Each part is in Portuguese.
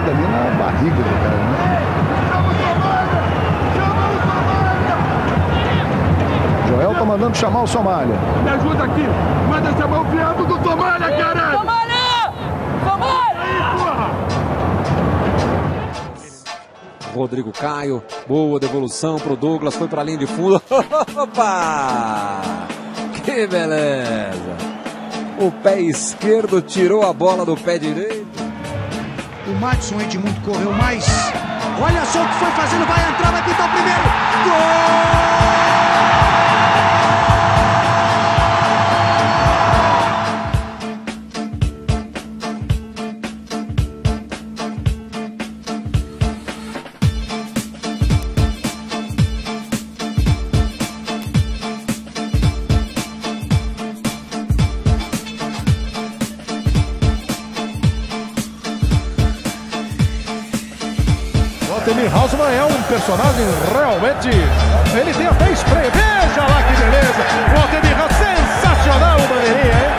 pancada ali na barriga do cara, né? Joel tá mandando chamar o Somália. Me ajuda aqui. Manda chamar o viado do Somália, caralho. Somália! Somália! Aí, porra. Rodrigo Caio, boa devolução pro Douglas, foi pra linha de fundo. Opa! Que beleza! O pé esquerdo tirou a bola do pé direito. O Madison Edmundo correu mais. Olha só o que foi fazendo, vai entrar, vai pintar o primeiro. Gol! Walter Hausmann é um personagem realmente... Ele tem até spray. Veja lá que beleza. Walter Hausmann, sensacional o bandeirinha, hein?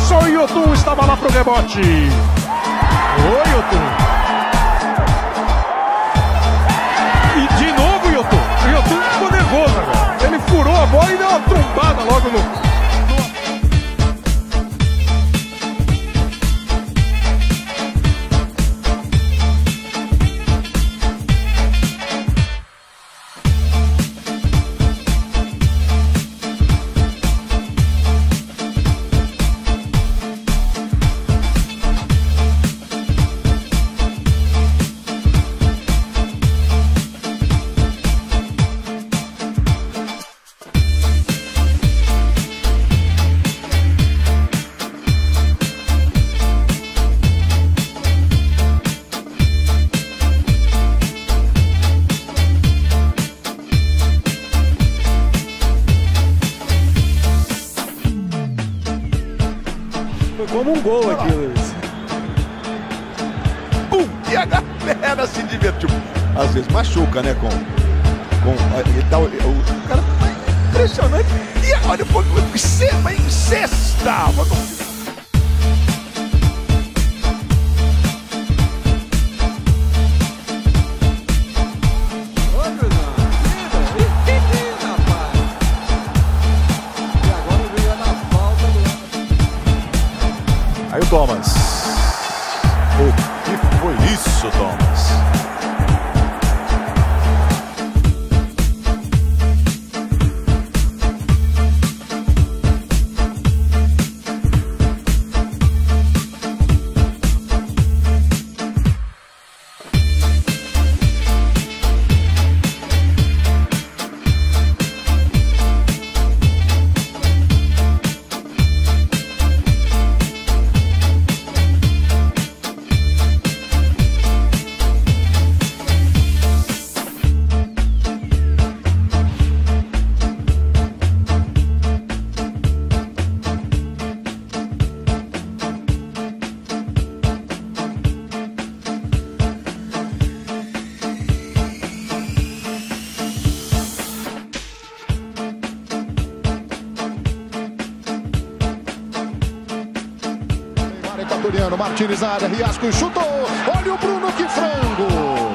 O Yotun estava lá pro rebote. Oi, Yotun. E de novo o Yotun. O Yotun ficou nervoso agora. Ele furou a bola e deu uma trombada logo no... Foi como um gol aqui, Luiz. E a galera se divertiu. Às vezes machuca, né? Ele tá, o cara tá impressionante. E olha, foi em sexta. Aí o Thomas. O que foi isso, Thomas? Equatoriano, Martínez na área, Riasco chutou. Olha o Bruno, que frango!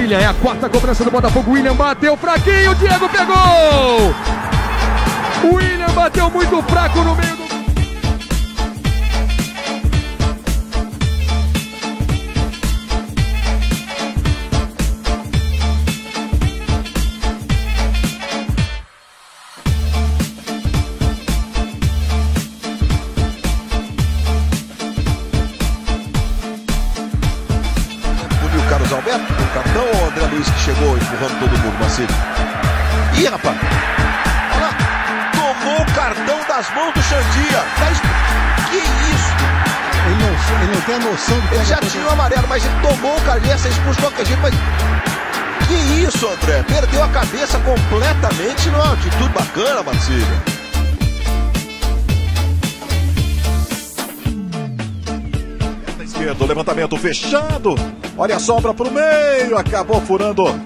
William, é a quarta cobrança do Botafogo. William bateu fraquinho, o Diego pegou! O William bateu muito fraco no meio do... Carlos Alberto, o capitão ou o André Luiz que chegou empurrando todo mundo, Marcílio? Ih, rapaz! Olha lá! Tomou o cartão das mãos do Xandia! Que isso? Ele não tem a noção do que ele já tinha o amarelo, mas ele tomou o cartão, essa expulsão de qualquer jeito, mas... Que isso, André? Perdeu a cabeça completamente, não é uma atitude bacana, Marcílio? Do levantamento fechado, olha a sobra pro meio, acabou furando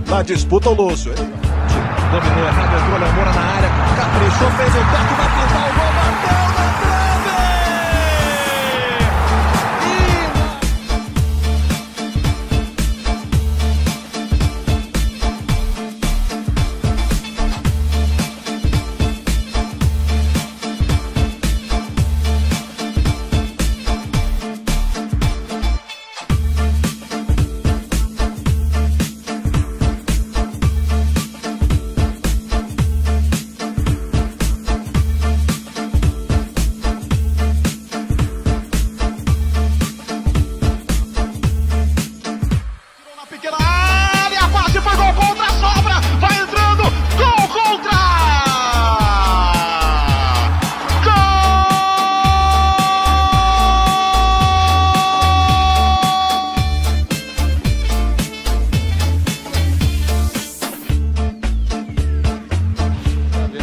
na disputa o Lúcio. Dominou errado, entrou Léo Moura na área, caprichou, fez o toque, vai pintar o gol, bateu na trave!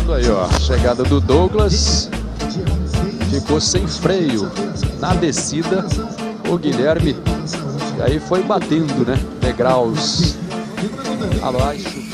Aí, ó, a chegada do Douglas, ficou sem freio na descida, o Guilherme, e aí foi batendo, né, degraus abaixo.